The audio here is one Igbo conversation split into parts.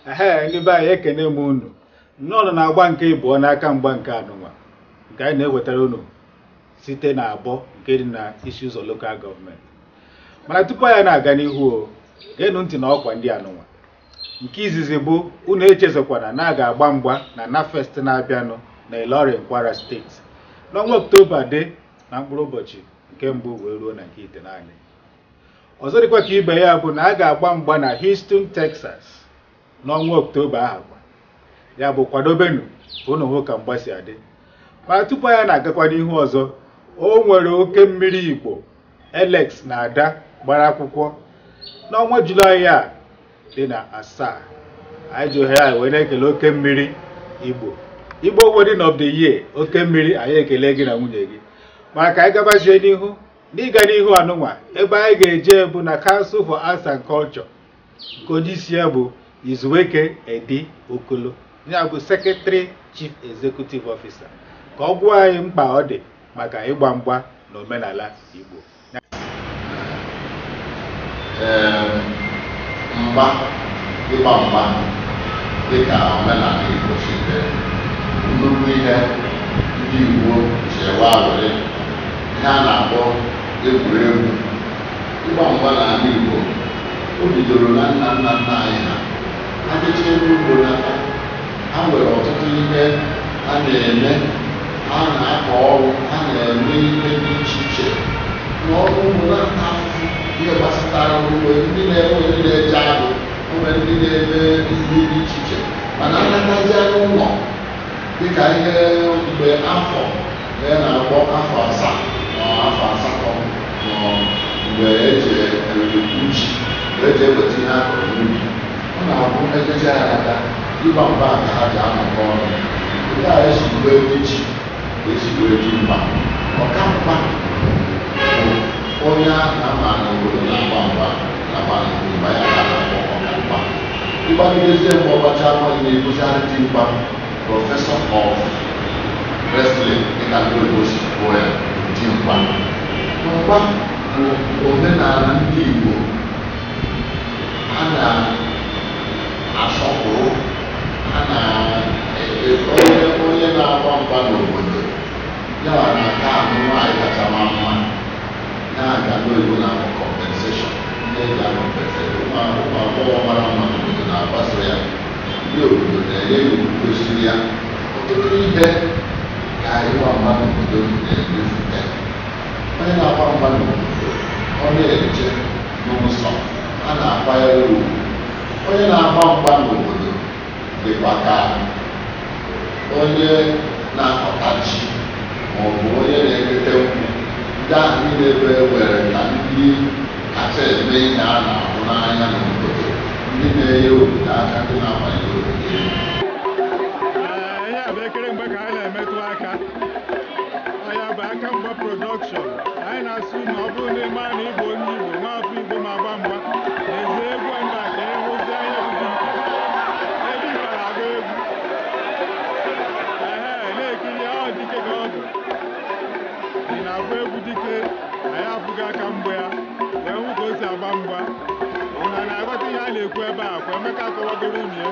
Ehe, ndị be anyị ekene m unu. Nnọọ na-agba nke ịbụọ n'aka mgba nke anụnwa nke anyị na-ewetara unu site na Abọ nke dị na isi ụzọ lokal gọọmenti. Mana tupu anyị na-aga n'ihu, geenụ ntị na ọkwa ndị anụnwa. Nke izizi bụ unu echezokwana na a ga-agba mgba na NAFEST na-abịanụ na Ilorin, Kwara steeti n'ọnwa Ọktoba dị na mkpụrụ ụbọchị nke mbụ wee ruo na nke itenaanị. Ọzọ dịkwa ka ibe ya bụ na a ga-agba mgba na Houston, Texas n'ọnwa Ọktoba ahụ. Ya bụ kwadobenụ ka unu hụ ka mgba si adị. Mana tupu anyị na-agakwa n'ihu ọzọ, o nwere oke mmiri Igbo Alex na Ada gbara akwụkwọ n'ọnwa Julaị a dị na 7. Anyị ji ohere wee na-ekele oke mmiri Igbo wedding of the year. Oke mmiri, anyị ekele gị na nwunye gị. Maka ka anyị gabazie n'ihu n'ịga n'ihu anụnwa, ebe anyị ga-eje bụ na Council for Arts and Culture nke onye isi ya bụ Izuweke Edi Okolo, ya bụ Secretary Chief Executive Officer, ka ọ gwa anyị mkpa ọ dị maka ịgba mgba na omenala Igbo. Ịgba mgba dịka omenala Igbo si dị nnukwu ihe ndị Igbo ji ewe awere, ihe a na-akpọ egwuregwu. Ịgba mgba n'ala Igbo o bidoro na nna nna nna anyị ha. Ha dịcha ebe ugbo n'aka, ha nwere ọtụtụ ihe a na-eme, ha na-akọ ọrụ, ha na-eme ihe dị iche iche n'ọrụ ugbo, na-ata ahụhụ ihe gbasatara ugbo, ndị na-eje agụ, nwere ndị na-eme ihe dị iche iche. Mana anaghịzịa n'ụlọ dịka ihe mgbe afọ na-akpọ afọ 7 na afọ 8 mgbe eji uchi eji eweta ihe akọrọ n'ubi. Ọ na-abụ ejeje ya aka ịgba mgba ka ha ji anọkọ ọnụ. Ndị a ezigbo ego ji ezigbo eji mgba. Ọkamgba bụ onye a na-ama n'obodo na-agba mgba na-agba mgba ya na-akpọ ọkamgba. Ịgbagidezie mgbe ọgbacha amaghị na-ebuzigharị dị mgba Professor of Wrestling dịka ndị oyibo si kwuo ya, dị mgba. Mgba bụ omenala ndị Igbo a na-asọpụrụ, onye na-agba mgba n'obodo ya na aka ahụ nwaanyị kacha mma na-aga n'oyibo na-akpọ compensation. Ndị ga compensate ụmụ agbọghọ mara mma n'obodo na-agbaso ya, ndị obodo na-enye ya ugwu kwesịrị ya. Ọtụtụ ihe ka ịgba mgba n'obodo na-emefute. Onye na-agba mgba n'obodo ọ na-eje n'ụzọ a na-akwanyere ugwu. Onye na-agba mgba n'obodo dịkwa ka onye na-akọta ji maọbụ onye na-ekete nkwụ. Ndị ahụ niile ebe were ka ndị kacha eme ihe a na-ahụ n'anya n'obodo, ndị na-enye obodo aka, ndị na-akwanyere obodo elu. Ihe a bụ ekere mgbe ka anyị na-emetụ aka. Ya bụ aka mgba production. Anyị na-asụ na ọ bụrụ na ịma na ịbụ onye Igbo, nwa afọ Igbo ma agba mgba, ezi egwu mba ka ịhụzi anya ebe ịkara agba egwu. Na-ekiri ọ dike ka ọ bụ. Ị na-agba egwu dike, anyị abụghị aka mgbe ya wee hụ ka o si agba mgba. Ụna na-aghọta ihe a na-ekwu ebe a, kwa Emeka akọwagoro unyi.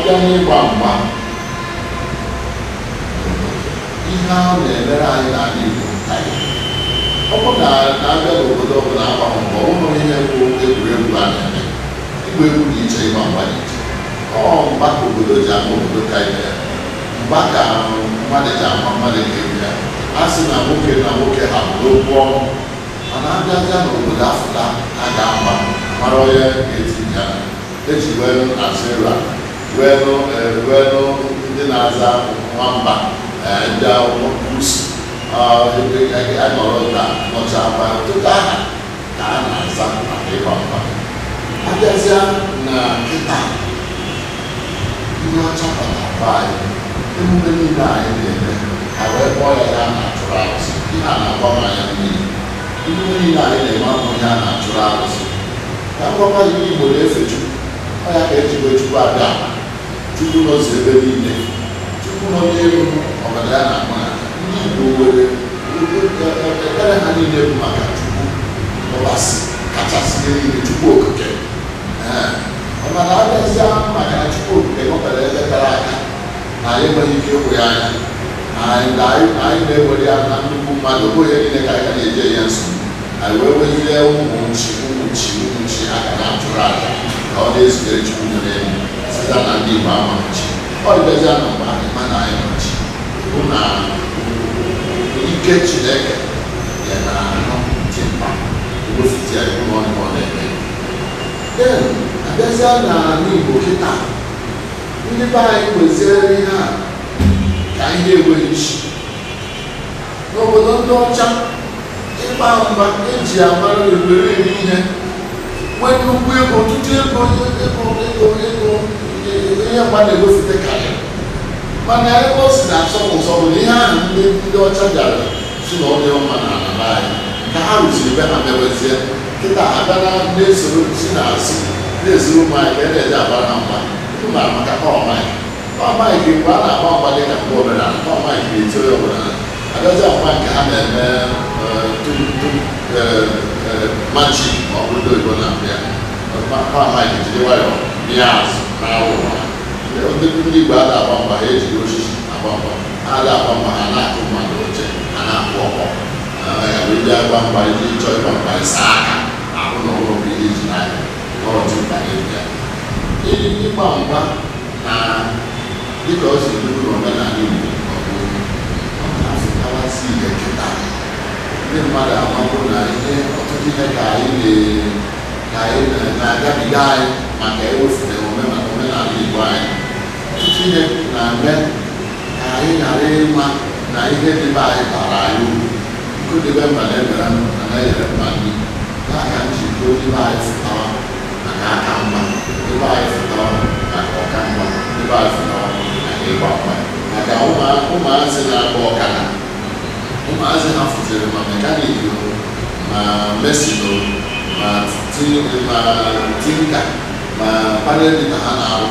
Jangan bamba. Ihau ni berai tadi bukai. Apa dah ada beberapa apa orang ni yang bukan berulang ni. Ibu di cai bamba ni. Oh, batu betul jamu betul kaya. Baka mana jamu mana kaya. Asal mungkin hamil pun. Anak jajan betul dah agama. Maroya ketinya. Kecuali asera. Bueno, ndị na-aza nwamba ndị akwụkwọ kwusi anọrọ na nọcha agba ọtụtụ aha ka a na-aza maka ịgba mgba. Abịazịa na nkịta ndị ọcha batara anyị emume niile anyị na-eme ha wee kpọọ ya na-achụrụ arụsị ihe a na-agba mmanya mmiri. Emume niile anyị na-eme ahụ ihe a na-achụrụ arụsị ka mgbakwa ndị Igbo na-efe Chukwu ọ ya ka ejikwa Chukwu abịa Chukwu n'ozi ebe niile Chukwu nọ n'elu ọbara ya na-akpọ ya ndị Igbo nwere ekpere ha niile bụ maka Chukwu ọbasi kachasị niile Chukwu okike. Mana abịazịa maka na Chukwu okike nwetara ebe tara aka na anyị enweghị ike ịhụ ya anya anyị na-ewere ya na nnukwu mmadụ bụ ihe niile ka anyị na-eje ya nsogbu anyị wee wezie ụmụnchi aka na-atụrụ aja ka ọ na-ezugere Chukwu nyere elu site na ndị Igbo amachi ọ dịbịazịa na mgbe anyị ma na anyị nọchi bụ na ike Chineke ya na anọ dị mkpa egositi ya ibu n'ọnụ ọ na-eme. Abịazịa n'ala Igbo kịta ndị be anyị kweziere ihe a ka ihe enweghị isi. N'obodo ndị ọcha ịgba mgba eji amara ebere ihe nwee nnukwu ego ọtụtụ ego ihe mgba na-egosite karịa mana ebe o si na-asọpụsọ bụ na ihe ahụ ndị ọcha bịara si na ọ dị mma na ala anyị ka ha rụziri ebe ha mewezie kịta abịara na-esoro si na-asị na-ezuru ụmụ anyị ka e na-eji agbara ha mgba mara maka ọmaghị mgbe a na-agba mgba dị ka mgbe omenala ọmaghị ga-eti onye omenala agazi agba nke ha na-eme machi ma ọ bụrụ oyibo na mbịa ọmaghị jiri nwayọọ mịa azụ na awụrụ ndị Igbo a na-agba mgba ha ejiri osisi agba mgba ha na-agba mgba ha na-akụ mmadụ oche ha na-akpụ ọkpọ ndị agba mgba ndị chọọ ịgba mgba ịsa aka ahụ na ụlọ bụ ihe iji n'anya n'ọtụ mkpa ya ịgba mgba na dịka o si duru n'omenala Igbo ọ na-afụtawasị ihe kịta ndị mmadụ amabụ na ihe ọtụtụ ihe ka anyị na-agabiga anyị maka ewefute omenala Igbo anyị ọtụtụ ihe na-eme ka anyị ghara ịma na ihe dịbe anyị bara anyị uru nke dịbe mba na-emere na na-enyere mba ndị n'aka njikọ dịbe anyị fụtawa maka aka mma dịbe anyị fụtawa maka ọka mma dịbe anyị fụtawa maka ịgba mgba maka ụmụazị na-agba ọkada ụmụazị ha fụziri ma mekaniki ma mesino ma tinka ma paneli na ha na-arụ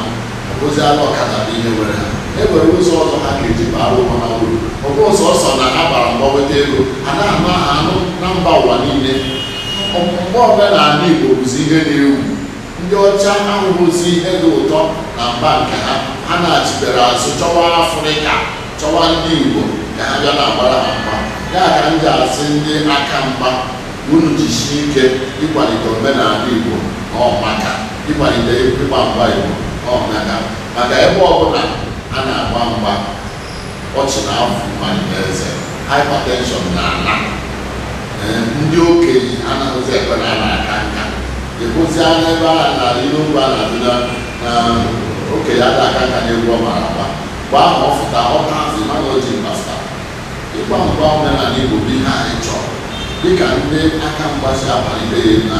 ozi ala ọkada bụ ihe nwere ha enwere ụzọ ọzọ ha ga-eji bara ụwa ha uru ọ bụ ụzọ ọsọ na ha gbara mgba weta ego ha na-ama ha anụ na mba ụwa niile mgbe omenala Igbo bụzi ihe na-ewu ndị ọcha ahụhụzi ihe dị ụtọ na mba nke ha ha na-achibere azụ chọwa Afrịka chọwa ndị Igbo ka ha bịa na-agbara ha mgba ya ka m ji asị ndị aka mgba unu jisie ike ịkwalite omenala Igbo ọmaka ịkwalite ịgba mgba Igbo ọmaka maka ebe ọbụla a na-agba mgba ọchị na afọ mmadụ n'eze hypertension na ala ndị okenye anaghịzi ekwe na aka nka ekwuzi anya ebe a na ilu mgba na-adịna na okenye ada aka nka na-egwu ọmara agba gba ahụ ọfụta ọkazi mana oji mkpasta ịgba mgba omenala Igbo bụ ihe anyị chọrọ dịka ndị aka mgbasi abalite ya na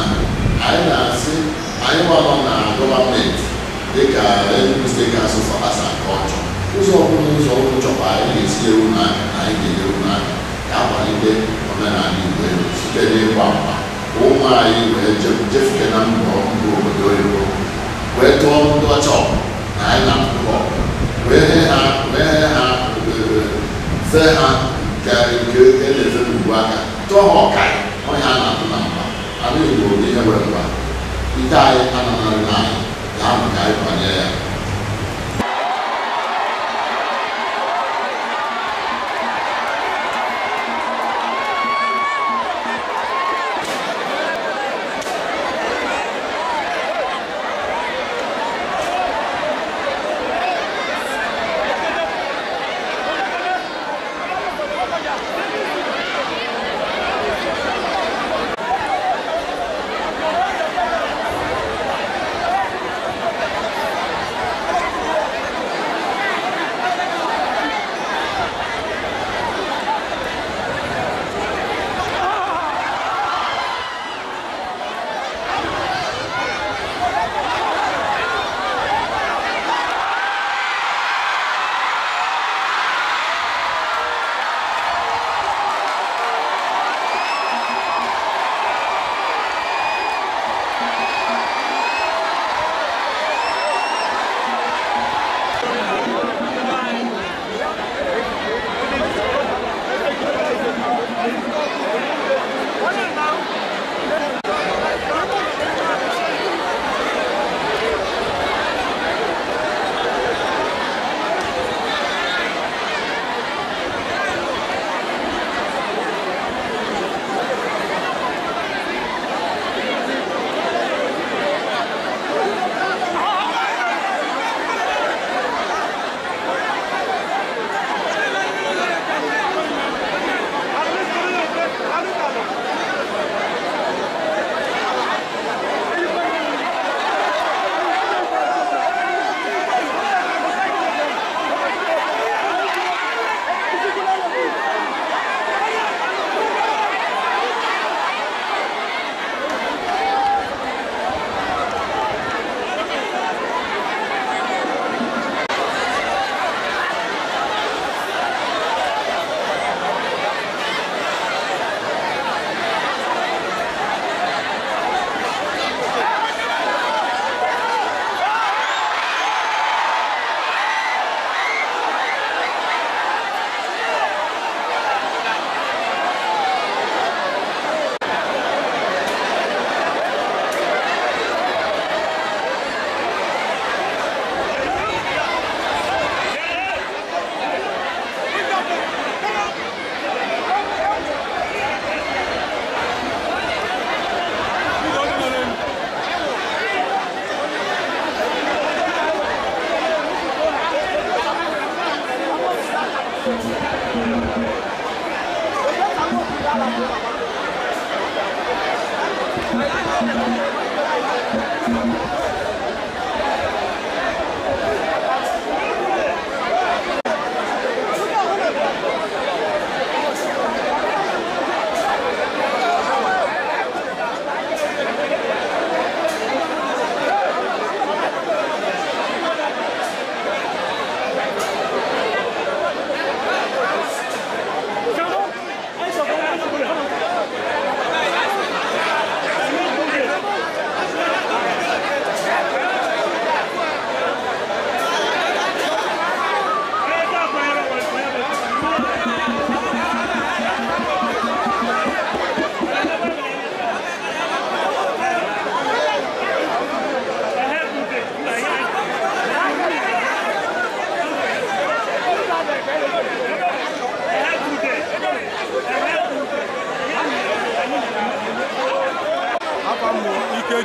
anyị na-asị anyị gbalọ na gọọmenti dịka Enugu State Council for Arts and Culture ụzọ ọbụla ụzọ ụlọ chọkwa anyị ga-esi ewu n'aka na anyị ga-enyewu n'aka ka akwalite omenala Igbo site n'ịgba mgba ka ụmụ anyị wee jefuke na mbọ obodo oyibo wee tụọ ndị ọcha ọgụ na anyị na-atụọ wee fee ha nke na-efe n'ugbu aka tụọ ha ọkara ọnya a na-atụ na mba ala Igbo bụ ihe nwere mba ite anyị anọnarị n'anyị ga ahụ ka anyị banye ya.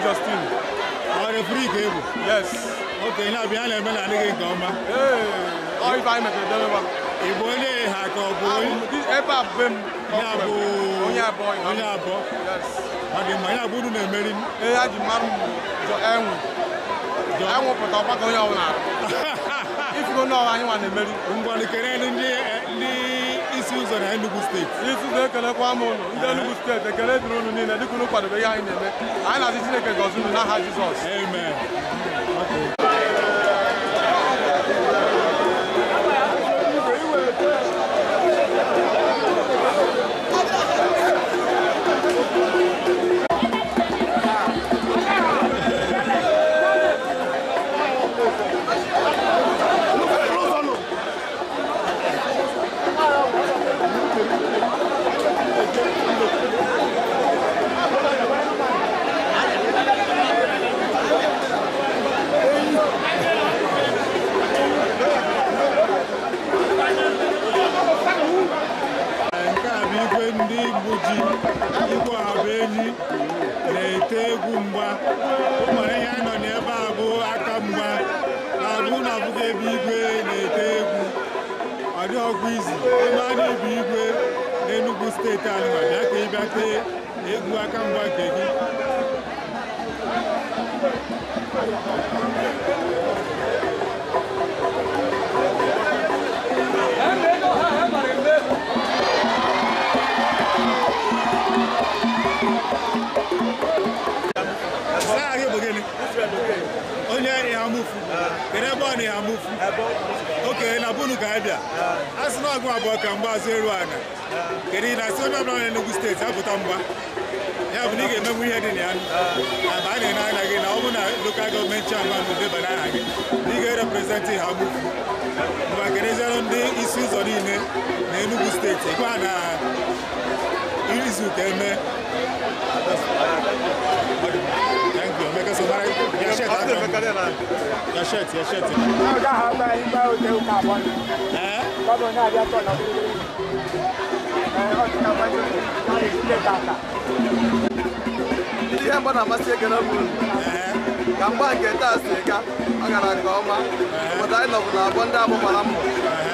Justin. Referee ka ebu. Yes. Okay, na-abịa a na-eme na adịghị nke ọma. Ọ ife anyị mepere debe ba. Igbo onye ha ka ọ bụ ebe a be m. Onye abụọ. Yes. Ọ dị mma, ya bụ unu na-emeri m. Ya ji mara m enwu pụta ọgbakọ onye ọbụla ifugo n'ọha anyị nwa na-emeri. Ngwa kere ndị isi ụzọ na Enugu steeti. Isi ụzọ ekelekwa m ụnụ ndị Enugu steeti ekele dịrị unu niile dịka unu kwadobe ihe anyị na-eme. Anyị na-asị Chineke gọzie unu n'aha Jizọs. Amen. Ndị Igbo ji Igbo Abenyi na-ete egwu mgba. Nwere ihe nọ n'ebe a bụ aka mgba na-abụ na abụghị ebe igwe na-ete egwu. Ọ dị ọgwụ izi ebe a na-ebu igwe n'Enugu steeti anyị ma bịa ka ị bịa tee egwu aka mgba nke gị. Onye ihe amufu kere ebe ọ na ihe amufu oke na bunu ka abịa asị na ọgụ abụọ ka mgba azụ eru ana kedu ị na-asị onye ọbụla n'Enugu steeti apụta mgba ya bụ na ị ga-emenwu ihe dị na ya na ba a na-ene anya gị na ọ bụ na lokal gọọmenti chairman debanye aha gị na ị ga-ereprezentị ha amufu mgbe kereziere ndị isi ụzọ niile na Enugu steeti gwa na izu ka eme. Thank you. Make us a right. Your shirt. Your shirt. Ihe mgbe na-amasị ekele bụ ka mgba nke taa si ga ọ gara nke ọma obodo anyị nọbụ na abụọ ndị abụ gbara mbọ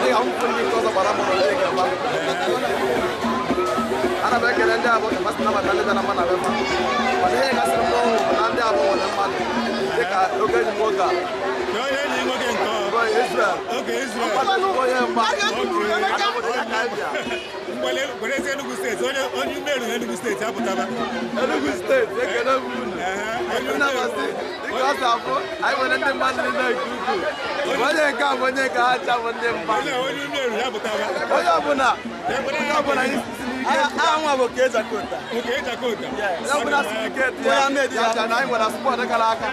dịka mfụ ndị nke ọzọ gbara mbọ n'oge gaba. Ana m ekele ndị abụ ka masị nabata ndị bịara mma na befa mana ihe gasịrị m n'ọnwụ bụ na ndị abụ nwere mmadụ dịka oge enyi m nwoke a Israel onye mgba Enugu steeti onye umeru na Enugu steeti apụtaba Enugu steeti ekele bụ unu na-amasị dịka ọ si abụ anyị nwere ndị mmadụ niile nke ukwuu onye nke a bụ onye nke ha cha bụ ndị mba onye umeru ya pụtaba onye ọbụla aha nwa bụ Okejakota onye ọbụla si ike tinye ya na anyị nwere spọt gara aka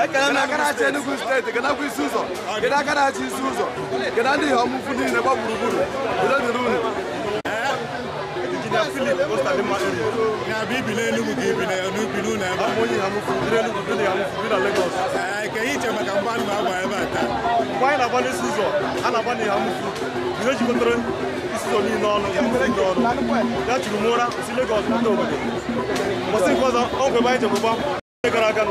ekele na aka na-achị Enugu steeti ganakwa isi ụzọ gịna aka na-achị isi ụzọ gịna ndị ihe ọmụfụ niile gba gburugburu udo dịrị unu. Philip na-abịa ibi n'Enugu ka ibi n'ụlọ ebe onye ihe amụfụ biri Enugu biri na Lagos. Ka iche maka mgba ma agba ebe a taa mgbe anyị na-agba n'isi ụzọ a na-agba n'ihe amụfụ ihe ejikọtara isi ụzọ niile ọnụ ya mụfụ ndị ọnụ ya chụrụ m ụra si Lagos ndị obodo mbọsị nke ọzọ ọ bụ ebe anyị jebụgba gara aga